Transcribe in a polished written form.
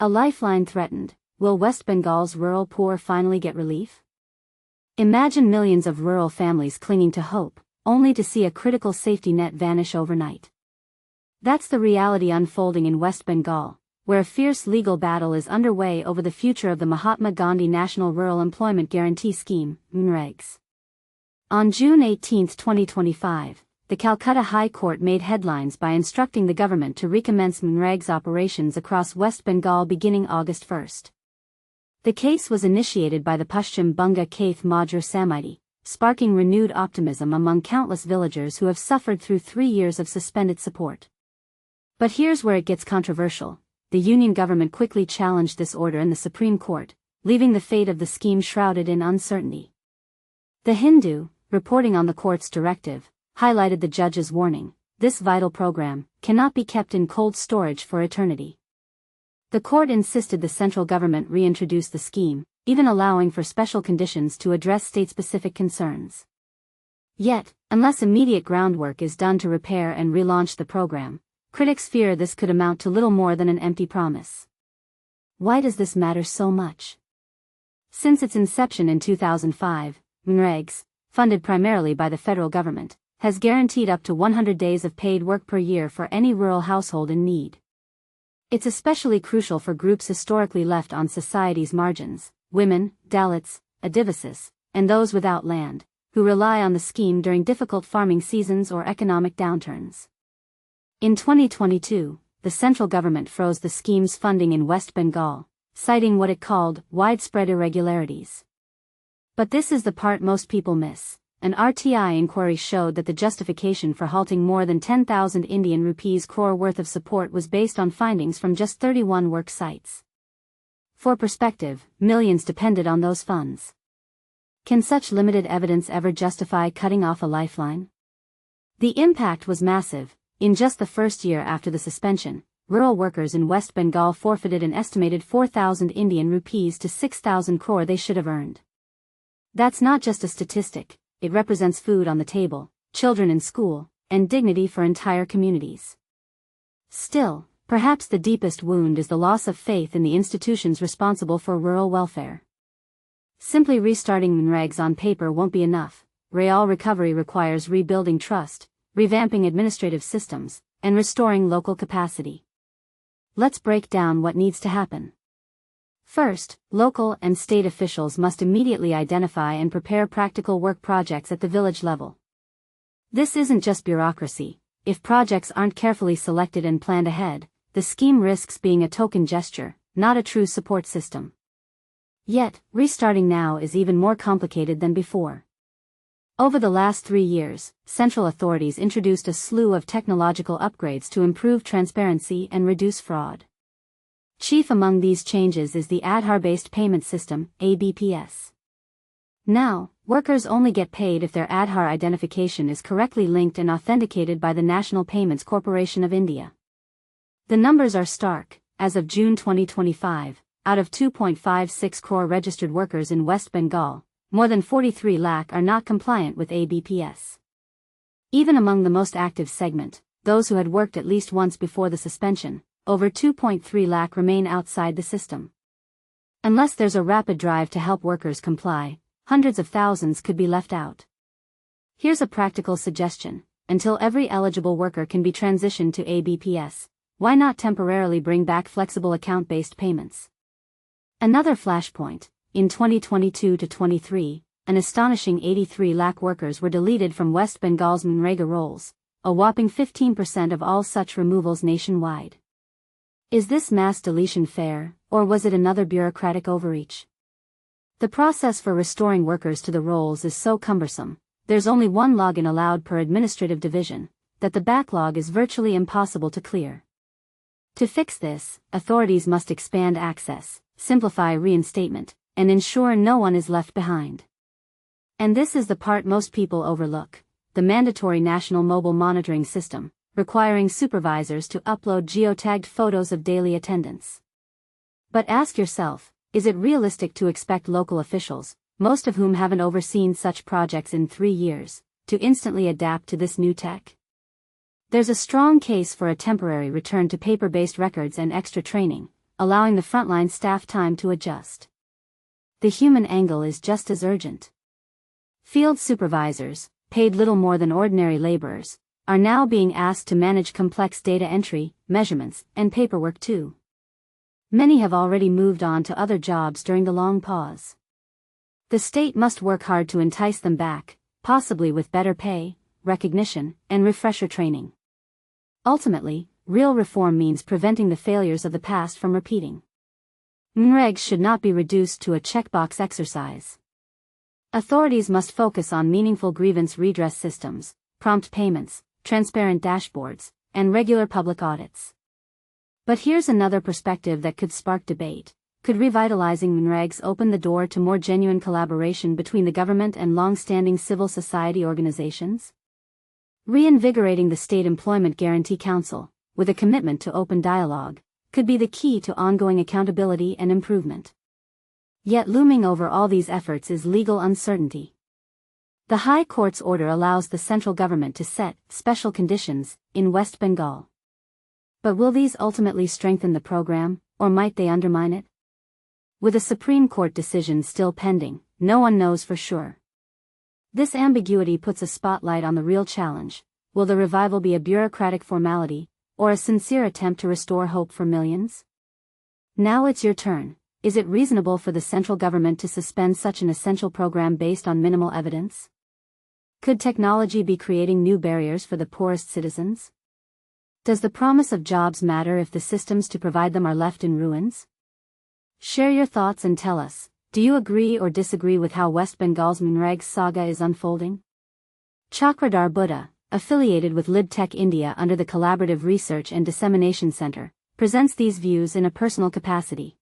A lifeline threatened. Will West Bengal's rural poor finally get relief? Imagine millions of rural families clinging to hope, only to see a critical safety net vanish overnight. That's the reality unfolding in West Bengal, where a fierce legal battle is underway over the future of the Mahatma Gandhi National Rural Employment Guarantee Scheme, MGNREGS. On June 18, 2025, the Calcutta High Court made headlines by instructing the government to recommence MGNREGS operations across West Bengal beginning August 1. The case was initiated by the Paschim Banga Kaith Major Samiti, sparking renewed optimism among countless villagers who have suffered through 3 years of suspended support. But here's where it gets controversial. The union government quickly challenged this order in the Supreme Court, leaving the fate of the scheme shrouded in uncertainty. The Hindu, reporting on the court's directive, highlighted the judge's warning: this vital program cannot be kept in cold storage for eternity. The court insisted the central government reintroduce the scheme, even allowing for special conditions to address state-specific concerns. Yet, unless immediate groundwork is done to repair and relaunch the program, critics fear this could amount to little more than an empty promise. Why does this matter so much? Since its inception in 2005, MGNREGS, funded primarily by the federal government, has guaranteed up to 100 days of paid work per year for any rural household in need. It's especially crucial for groups historically left on society's margins: women, Dalits, Adivasis, and those without land, who rely on the scheme during difficult farming seasons or economic downturns. In 2022, the central government froze the scheme's funding in West Bengal, citing what it called widespread irregularities. But this is the part most people miss. An RTI inquiry showed that the justification for halting more than 10,000 Indian rupees crore worth of support was based on findings from just 31 work sites. For perspective, millions depended on those funds. Can such limited evidence ever justify cutting off a lifeline? The impact was massive. In just the first year after the suspension, rural workers in West Bengal forfeited an estimated 4,000 Indian rupees to 6,000 crore they should have earned. That's not just a statistic. It represents food on the table, children in school, and dignity for entire communities. Still, perhaps the deepest wound is the loss of faith in the institutions responsible for rural welfare. Simply restarting MGNREGS on paper won't be enough. Real recovery requires rebuilding trust, revamping administrative systems, and restoring local capacity. Let's break down what needs to happen. First, local and state officials must immediately identify and prepare practical work projects at the village level. This isn't just bureaucracy. If projects aren't carefully selected and planned ahead, the scheme risks being a token gesture, not a true support system. Yet, restarting now is even more complicated than before. Over the last 3 years, central authorities introduced a slew of technological upgrades to improve transparency and reduce fraud. Chief among these changes is the Aadhaar-Based Payment System, ABPS. Now, workers only get paid if their Aadhaar identification is correctly linked and authenticated by the National Payments Corporation of India. The numbers are stark. As of June 2025, out of 2.56 crore registered workers in West Bengal, more than 43 lakh are not compliant with ABPS. Even among the most active segment, those who had worked at least once before the suspension, over 2.3 lakh remain outside the system. Unless there's a rapid drive to help workers comply, hundreds of thousands could be left out. Here's a practical suggestion: until every eligible worker can be transitioned to ABPS, why not temporarily bring back flexible account-based payments? Another flashpoint: in 2022 to 23, an astonishing 83 lakh workers were deleted from West Bengal's MGNREGA rolls, a whopping 15% of all such removals nationwide. Is this mass deletion fair, or was it another bureaucratic overreach? The process for restoring workers to the rolls is so cumbersome, there's only one login allowed per administrative division, that the backlog is virtually impossible to clear. To fix this, authorities must expand access, simplify reinstatement, and ensure no one is left behind. And this is the part most people overlook: the mandatory national mobile monitoring system, requiring supervisors to upload geotagged photos of daily attendance. But ask yourself, is it realistic to expect local officials, most of whom haven't overseen such projects in 3 years, to instantly adapt to this new tech? There's a strong case for a temporary return to paper-based records and extra training, allowing the frontline staff time to adjust. The human angle is just as urgent. Field supervisors, paid little more than ordinary laborers, are now being asked to manage complex data entry, measurements, and paperwork too. Many have already moved on to other jobs during the long pause. The state must work hard to entice them back, possibly with better pay, recognition, and refresher training. Ultimately, real reform means preventing the failures of the past from repeating. MGNREGS should not be reduced to a checkbox exercise. Authorities must focus on meaningful grievance redress systems, prompt payments, transparent dashboards, and regular public audits. But here's another perspective that could spark debate. Could revitalizing MGNREGS open the door to more genuine collaboration between the government and long-standing civil society organizations? Reinvigorating the State Employment Guarantee Council, with a commitment to open dialogue, could be the key to ongoing accountability and improvement. Yet looming over all these efforts is legal uncertainty. The High Court's order allows the central government to set special conditions in West Bengal. But will these ultimately strengthen the program, or might they undermine it? With a Supreme Court decision still pending, no one knows for sure. This ambiguity puts a spotlight on the real challenge. Will the revival be a bureaucratic formality, or a sincere attempt to restore hope for millions? Now it's your turn. Is it reasonable for the central government to suspend such an essential program based on minimal evidence? Could technology be creating new barriers for the poorest citizens? Does the promise of jobs matter if the systems to provide them are left in ruins? Share your thoughts and tell us, do you agree or disagree with how West Bengal's MGNREGS saga is unfolding? Chakradhar Buddha, affiliated with LibTech India under the Collaborative Research and Dissemination Center, presents these views in a personal capacity.